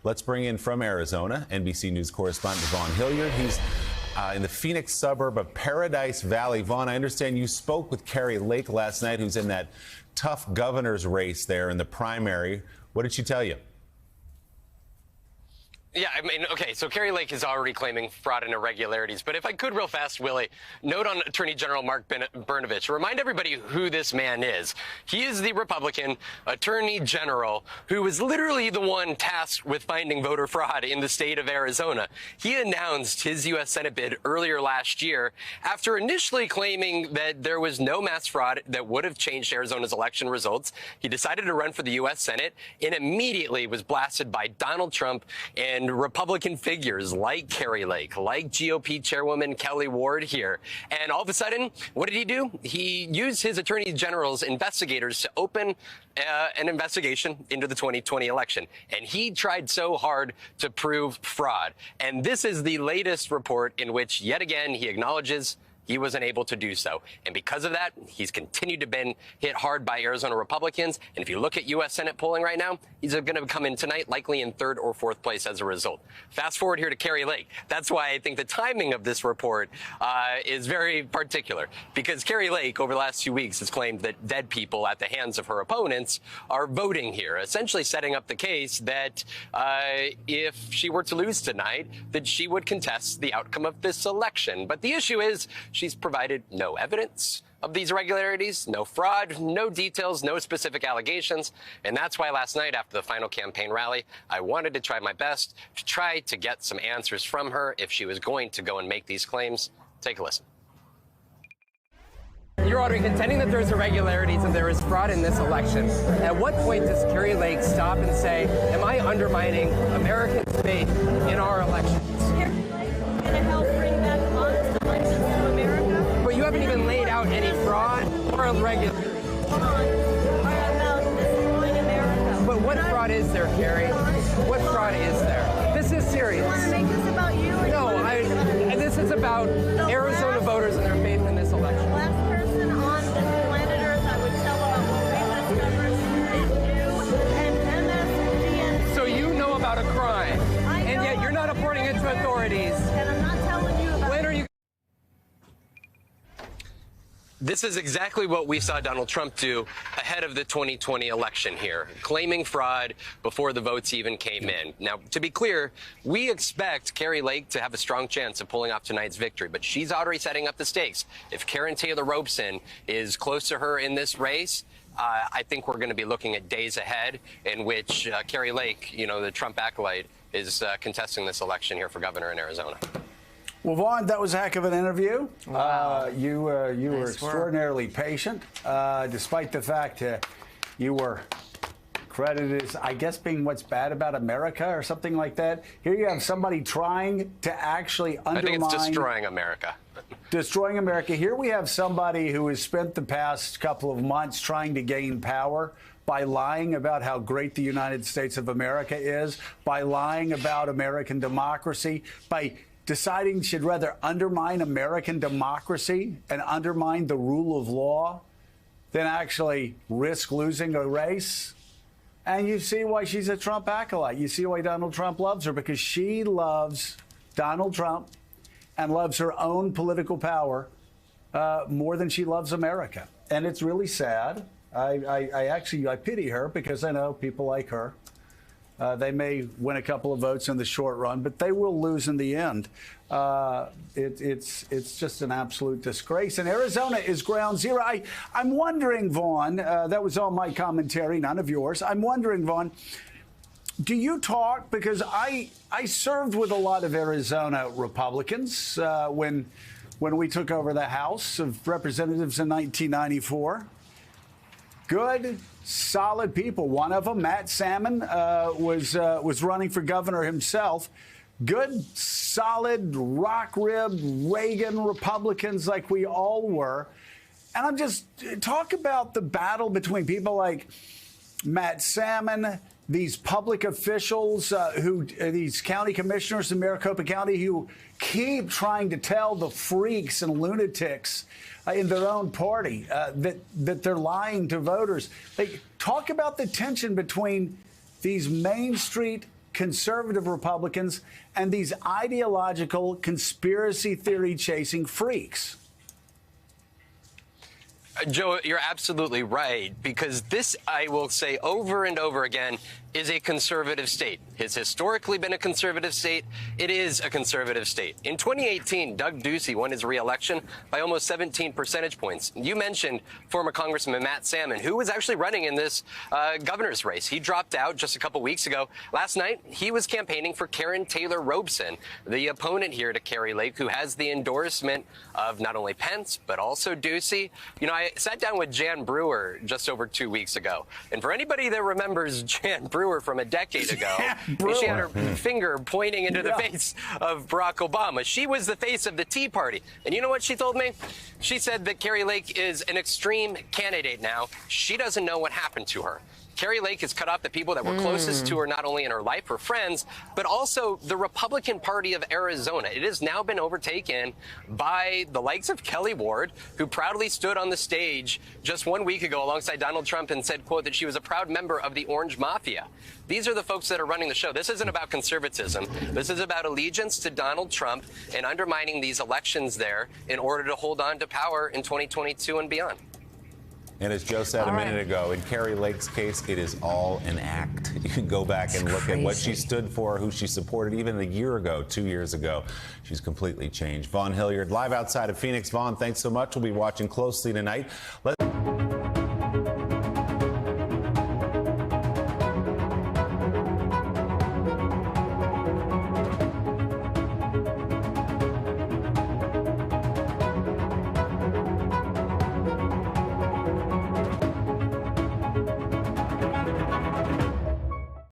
Let's bring in from Arizona, NBC News correspondent Vaughn Hilliard. He's in the Phoenix suburb of Paradise Valley. Vaughn, I understand you spoke with Kari Lake last night, who's in that tough governor's race there in the primary. What did she tell you? Yeah, I mean, okay, so Kari Lake is already claiming fraud and irregularities. But if I could real fast, Willie, note on Attorney General Mark Brnovich, remind everybody who this man is. He is the Republican Attorney General who was literally the one tasked with finding voter fraud in the state of Arizona. He announced his U.S. Senate bid earlier last year after initially claiming that there was no mass fraud that would have changed Arizona's election results. He decided to run for the U.S. Senate and immediately was blasted by Donald Trump and Republican figures like Kari Lake, like GOP chairwoman Kelly Ward here. And all of a sudden, what did he do? He used his attorney general's investigators to open an investigation into the 2020 election. And he tried so hard to prove fraud. And this is the latest report in which, yet again, he acknowledges he wasn't able to do so. And because of that, he's continued to been hit hard by Arizona Republicans. And if you look at U.S. Senate polling right now, he's going to come in tonight likely in third or fourth place as a result. Fast forward here to Kari Lake. That's why I think the timing of this report is very particular, because Kari Lake over the last few weeks has claimed that dead people at the hands of her opponents are voting here, essentially setting up the case that if she were to lose tonight, that she would contest the outcome of this election. But the issue is, she's provided no evidence of these irregularities, no fraud, no details, no specific allegations. And that's why last night after the final campaign rally, I wanted to try my best to try to get some answers from her if she was going to go and make these claims. Take a listen. Your Honor, contending that there's irregularities and there is fraud in this election, at what point does Kari Lake stop and say, am I undermining American faith in our elections? Kari Lake is going to help bring back honest elections to America. But you haven't even laid out any fraud or irregularities. Are about destroying America. But what fraud is there, Kari? What fraud is there? This is serious. You want to make this about you? No, this is about Arizona voters and their faith in this election. The last person on this planet Earth I would tell about what we've discovered is you and MSDNC. So you know about a crime, and yet you're not reporting it to authorities. And I'm not telling you about When are you? This is exactly what we saw Donald Trump do ahead of the 2020 election here, claiming fraud before the votes even came in. Now, to be clear, we expect Kari Lake to have a strong chance of pulling off tonight's victory, but she's already setting up the stakes. If Karen Taylor Robson is close to her in this race, I think we're going to be looking at days ahead in which Kari Lake, you know, the Trump acolyte, is contesting this election here for governor in Arizona. Well, Vaughn, that was a heck of an interview. Wow. You were extraordinarily patient, despite the fact you were credited as, I guess, being what's bad about America or something like that. Here you have somebody trying to actually undermine. I think it's destroying America. Destroying America. Here we have somebody who has spent the past couple of months trying to gain power by lying about how great the United States of America is, by lying about American democracy, by deciding she'd rather undermine American democracy and undermine the rule of law than actually risk losing a race. And you see why she's a Trump acolyte. You see why Donald Trump loves her, because she loves Donald Trump and loves her own political power more than she loves America. And it's really sad. I pity her, because I know people like her. They may win a couple of votes in the short run, but they will lose in the end. It's just an absolute disgrace. And Arizona is ground zero. I'm wondering, Vaughn, that was all my commentary, none of yours. I'm wondering, Vaughn, do you talk? Because I served with a lot of Arizona Republicans when we took over the House of Representatives in 1994. Good, solid people. One of them, Matt Salmon, was running for governor himself. Good, solid, rock-ribbed Reagan Republicans like we all were. And I'm just talk about the battle between people like Matt Salmon, these public officials these county commissioners in Maricopa County who keep trying to tell the freaks and lunatics in their own party that they're lying to voters. They talk about the tension between these Main Street conservative Republicans and these ideological conspiracy theory chasing freaks? Joe, you're absolutely right, because this, I will say over and over again, is a conservative state. It's historically been a conservative state. It is a conservative state. In 2018, Doug Ducey won his re-election by almost 17 percentage points. You mentioned former Congressman Matt Salmon, who was actually running in this governor's race. He dropped out just a couple weeks ago. Last night, he was campaigning for Karen Taylor Robeson, the opponent here to Kari Lake, who has the endorsement of not only Pence, but also Ducey. You know, I sat down with Jan Brewer just over 2 weeks ago. And for anybody that remembers Jan Brewer from a decade ago, she had her finger pointing into the face of Barack Obama. She was the face of the Tea Party. And you know what she told me? She said that Kari Lake is an extreme candidate now. She doesn't know what happened to her. Kari Lake has cut off the people that were closest to her, not only in her life, her friends, but also the Republican Party of Arizona. It has now been overtaken by the likes of Kelly Ward, who proudly stood on the stage just 1 week ago alongside Donald Trump and said, quote, that she was a proud member of the Orange Mafia. These are the folks that are running the show. This isn't about conservatism. This is about allegiance to Donald Trump and undermining these elections there in order to hold on to power in 2022 and beyond. And as Joe said a minute ago, in Kari Lake's case, it is all an act. You can go back and look at what she stood for, who she supported even a year ago, 2 years ago. She's completely changed. Vaughn Hilliard, live outside of Phoenix. Vaughn, thanks so much. We'll be watching closely tonight.